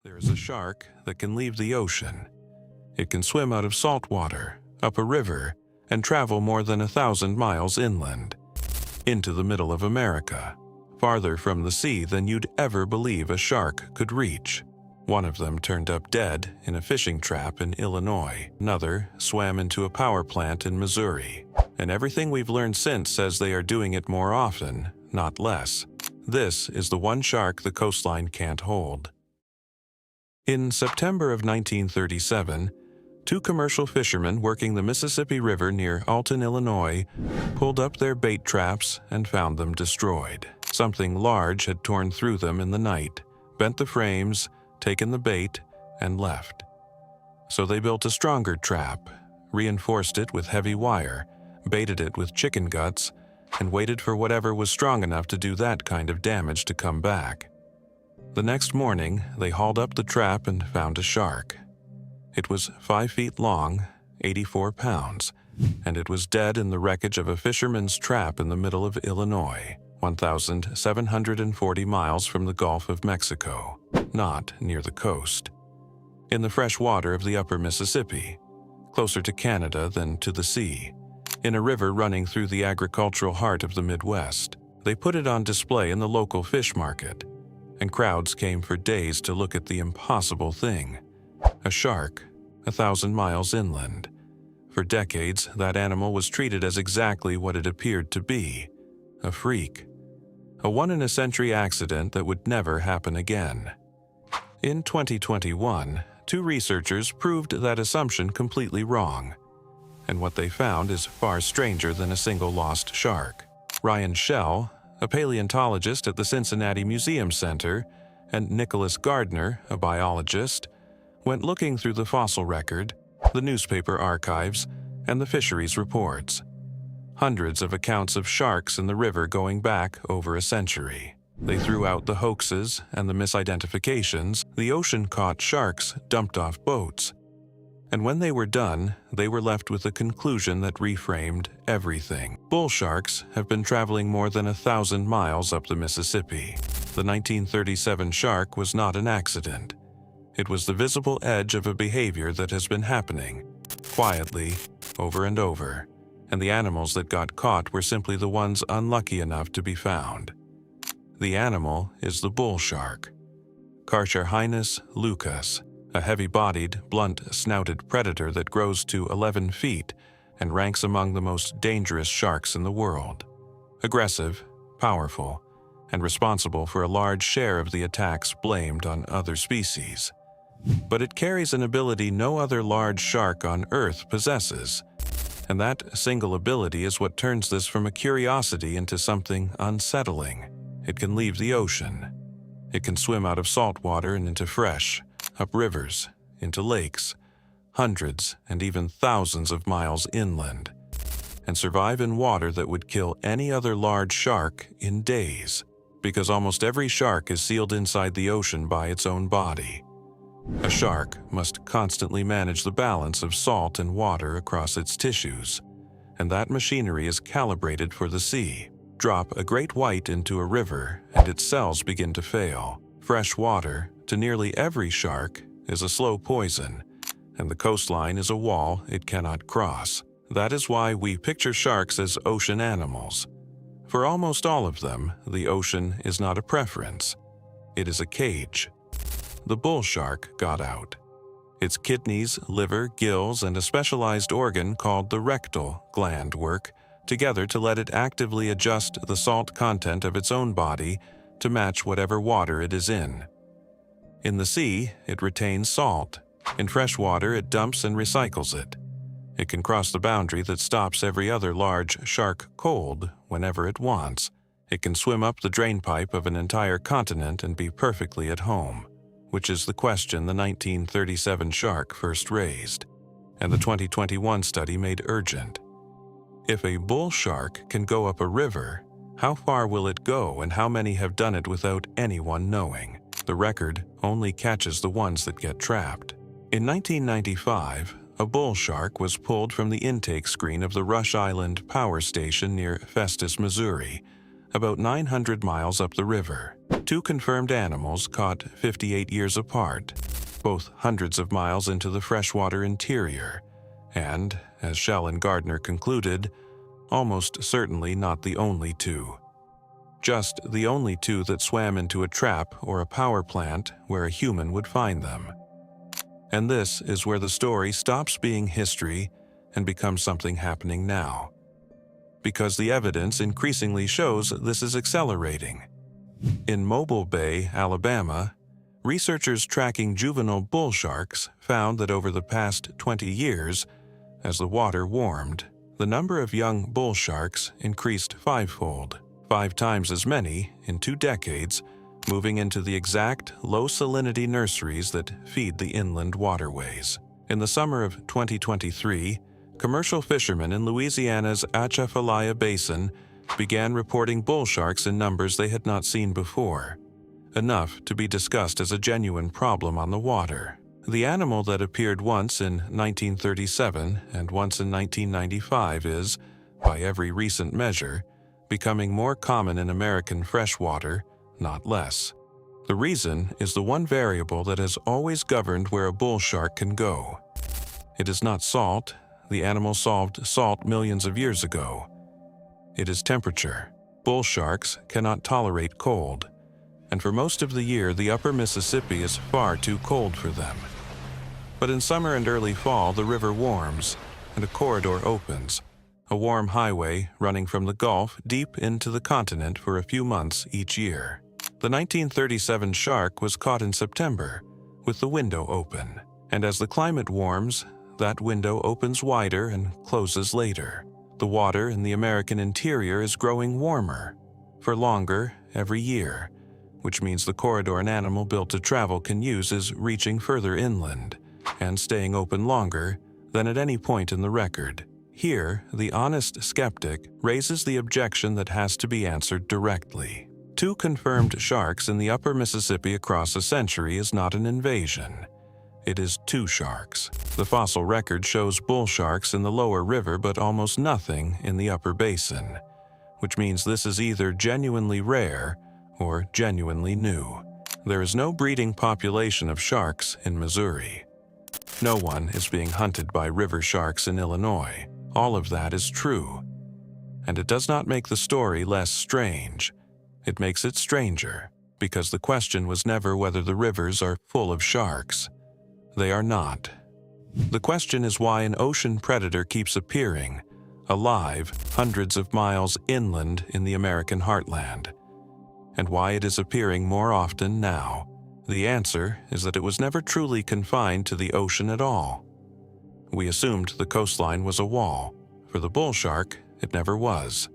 There is a shark that can leave the ocean. It can swim out of salt water, up a river, and travel more than 1,000 miles inland, into the middle of America, farther from the sea than you'd ever believe a shark could reach. One of them turned up dead in a fishing trap in Illinois. Another swam into a power plant in Missouri. And everything we've learned since says they are doing it more often, not less. This is the one shark the coastline can't hold. In September of 1937, two commercial fishermen working the Mississippi River near Alton, Illinois, pulled up their bait traps and found them destroyed. Something large had torn through them in the night, bent the frames, taken the bait, and left. So they built a stronger trap, reinforced it with heavy wire, baited it with chicken guts, and waited for whatever was strong enough to do that kind of damage to come back. The next morning, they hauled up the trap and found a shark. It was 5 feet long, 84 pounds, and it was dead in the wreckage of a fisherman's trap in the middle of Illinois, 1,740 miles from the Gulf of Mexico, not near the coast. In the fresh water of the upper Mississippi, closer to Canada than to the sea, in a river running through the agricultural heart of the Midwest. They put it on display in the local fish market, and crowds came for days to look at the impossible thing. A shark, 1,000 miles inland. For decades, that animal was treated as exactly what it appeared to be, a freak. A one-in-a-century accident that would never happen again. In 2021, two researchers proved that assumption completely wrong. And what they found is far stranger than a single lost shark. Ryan Schell, a paleontologist at the Cincinnati Museum Center, and Nicholas Gardner, a biologist, went looking through the fossil record, the newspaper archives, and the fisheries reports. Hundreds of accounts of sharks in the river going back over a century. They threw out the hoaxes and the misidentifications. The ocean caught sharks dumped off boats. And when they were done, they were left with a conclusion that reframed everything. Bull sharks have been traveling more than 1,000 miles up the Mississippi. The 1937 shark was not an accident. It was the visible edge of a behavior that has been happening, quietly, over and over, and the animals that got caught were simply the ones unlucky enough to be found. The animal is the bull shark, Carcharhinus lucus, a heavy-bodied, blunt-snouted predator that grows to 11 feet and ranks among the most dangerous sharks in the world. Aggressive, powerful, and responsible for a large share of the attacks blamed on other species. But it carries an ability no other large shark on Earth possesses, and that single ability is what turns this from a curiosity into something unsettling. It can leave the ocean. It can swim out of salt water and into fresh, up rivers, into lakes, hundreds and even thousands of miles inland, and survive in water that would kill any other large shark in days, because almost every shark is sealed inside the ocean by its own body. A shark must constantly manage the balance of salt and water across its tissues, and that machinery is calibrated for the sea. Drop a great white into a river and its cells begin to fail. Fresh water, to nearly every shark, is a slow poison, and the coastline is a wall it cannot cross. That is why we picture sharks as ocean animals. For almost all of them, the ocean is not a preference. It is a cage. The bull shark got out. Its kidneys, liver, gills, and a specialized organ called the rectal gland work together to let it actively adjust the salt content of its own body to match whatever water it is in. In the sea, it retains salt. In fresh water, it dumps and recycles it. It can cross the boundary that stops every other large shark cold whenever it wants. It can swim up the drainpipe of an entire continent and be perfectly at home, which is the question the 1937 shark first raised, and the 2021 study made urgent. If a bull shark can go up a river, how far will it go and how many have done it without anyone knowing? The record only catches the ones that get trapped. In 1995, a bull shark was pulled from the intake screen of the Rush Island Power Station near Festus, Missouri, about 900 miles up the river. Two confirmed animals caught 58 years apart, both hundreds of miles into the freshwater interior, and, as Shell and Gardner concluded, almost certainly not the only two. Just the only two that swam into a trap or a power plant where a human would find them. And this is where the story stops being history and becomes something happening now. Because the evidence increasingly shows this is accelerating. In Mobile Bay, Alabama, researchers tracking juvenile bull sharks found that over the past 20 years, as the water warmed, the number of young bull sharks increased fivefold, 5 times as many in 2 decades, moving into the exact low-salinity nurseries that feed the inland waterways. In the summer of 2023, commercial fishermen in Louisiana's Atchafalaya Basin began reporting bull sharks in numbers they had not seen before, enough to be discussed as a genuine problem on the water. The animal that appeared once in 1937 and once in 1995 is, by every recent measure, becoming more common in American freshwater, not less. The reason is the one variable that has always governed where a bull shark can go. It is not salt. The animal solved salt millions of years ago. It is temperature. Bull sharks cannot tolerate cold, and for most of the year the upper Mississippi is far too cold for them. But in summer and early fall the river warms, and a corridor opens, a warm highway running from the Gulf deep into the continent for a few months each year. The 1937 shark was caught in September, with the window open, and as the climate warms, that window opens wider and closes later. The water in the American interior is growing warmer, for longer every year, which means the corridor an animal built to travel can use is reaching further inland and staying open longer than at any point in the record. Here, the honest skeptic raises the objection that has to be answered directly. 2 confirmed sharks in the upper Mississippi across a century is not an invasion. It is 2 sharks. The fossil record shows bull sharks in the lower river but almost nothing in the upper basin, which means this is either genuinely rare or genuinely new. There is no breeding population of sharks in Missouri. No one is being hunted by river sharks in Illinois. All of that is true. And it does not make the story less strange. It makes it stranger, because the question was never whether the rivers are full of sharks. They are not. The question is why an ocean predator keeps appearing, alive, hundreds of miles inland in the American heartland, and why it is appearing more often now. The answer is that it was never truly confined to the ocean at all. We assumed the coastline was a wall. For the bull shark, it never was.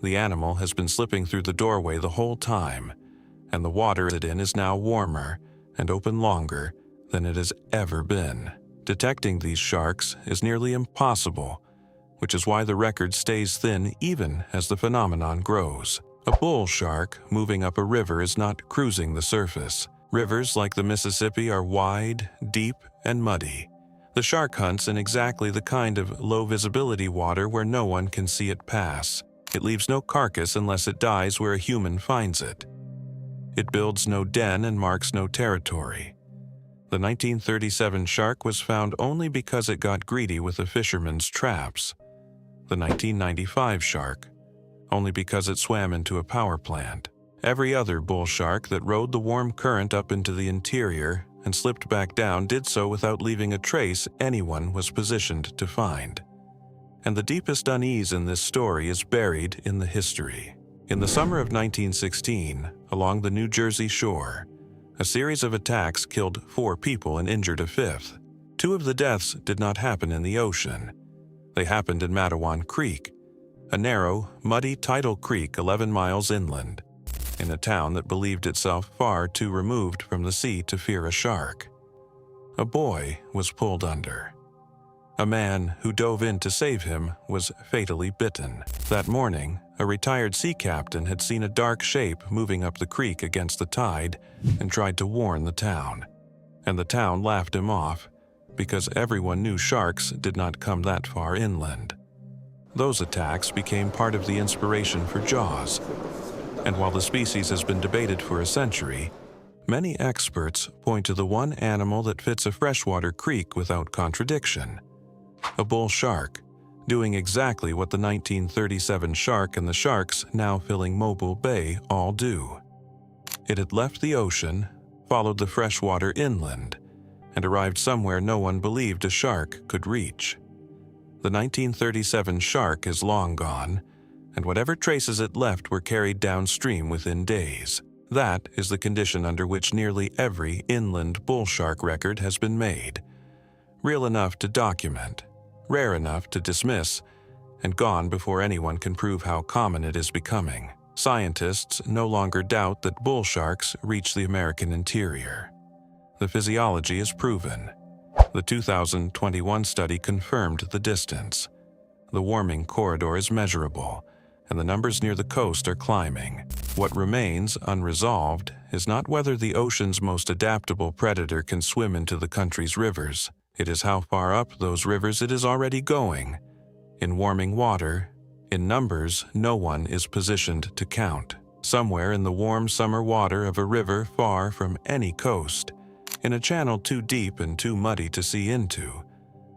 The animal has been slipping through the doorway the whole time, and the water it in is now warmer and open longer than it has ever been. Detecting these sharks is nearly impossible, which is why the record stays thin even as the phenomenon grows. A bull shark moving up a river is not cruising the surface. Rivers like the Mississippi are wide, deep, and muddy. The shark hunts in exactly the kind of low-visibility water where no one can see it pass. It leaves no carcass unless it dies where a human finds it. It builds no den and marks no territory. The 1937 shark was found only because it got greedy with a fisherman's traps. The 1995 shark, only because it swam into a power plant. Every other bull shark that rode the warm current up into the interior and slipped back down did so without leaving a trace anyone was positioned to find. And the deepest unease in this story is buried in the history. In the summer of 1916, along the New Jersey shore, a series of attacks killed 4 people and injured a 5th. 2 of the deaths did not happen in the ocean. They happened in Matawan Creek, a narrow, muddy tidal creek 11 miles inland, in a town that believed itself far too removed from the sea to fear a shark. A boy was pulled under. A man who dove in to save him was fatally bitten. That morning, a retired sea captain had seen a dark shape moving up the creek against the tide and tried to warn the town. And the town laughed him off because everyone knew sharks did not come that far inland. Those attacks became part of the inspiration for Jaws, and while the species has been debated for a century, many experts point to the one animal that fits a freshwater creek without contradiction: a bull shark, doing exactly what the 1937 shark and the sharks now filling Mobile Bay all do. It had left the ocean, followed the freshwater inland, and arrived somewhere no one believed a shark could reach. The 1937 shark is long gone, and whatever traces it left were carried downstream within days. That is the condition under which nearly every inland bull shark record has been made. Real enough to document, rare enough to dismiss, and gone before anyone can prove how common it is becoming. Scientists no longer doubt that bull sharks reach the American interior. The physiology is proven. The 2021 study confirmed the distance. The warming corridor is measurable, and the numbers near the coast are climbing. What remains unresolved is not whether the ocean's most adaptable predator can swim into the country's rivers. It is how far up those rivers it is already going. In warming water, in numbers no one is positioned to count. Somewhere in the warm summer water of a river far from any coast, in a channel too deep and too muddy to see into,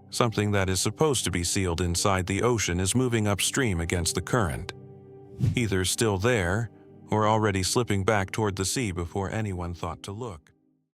something that is supposed to be sealed inside the ocean is moving upstream against the current, either still there or already slipping back toward the sea before anyone thought to look.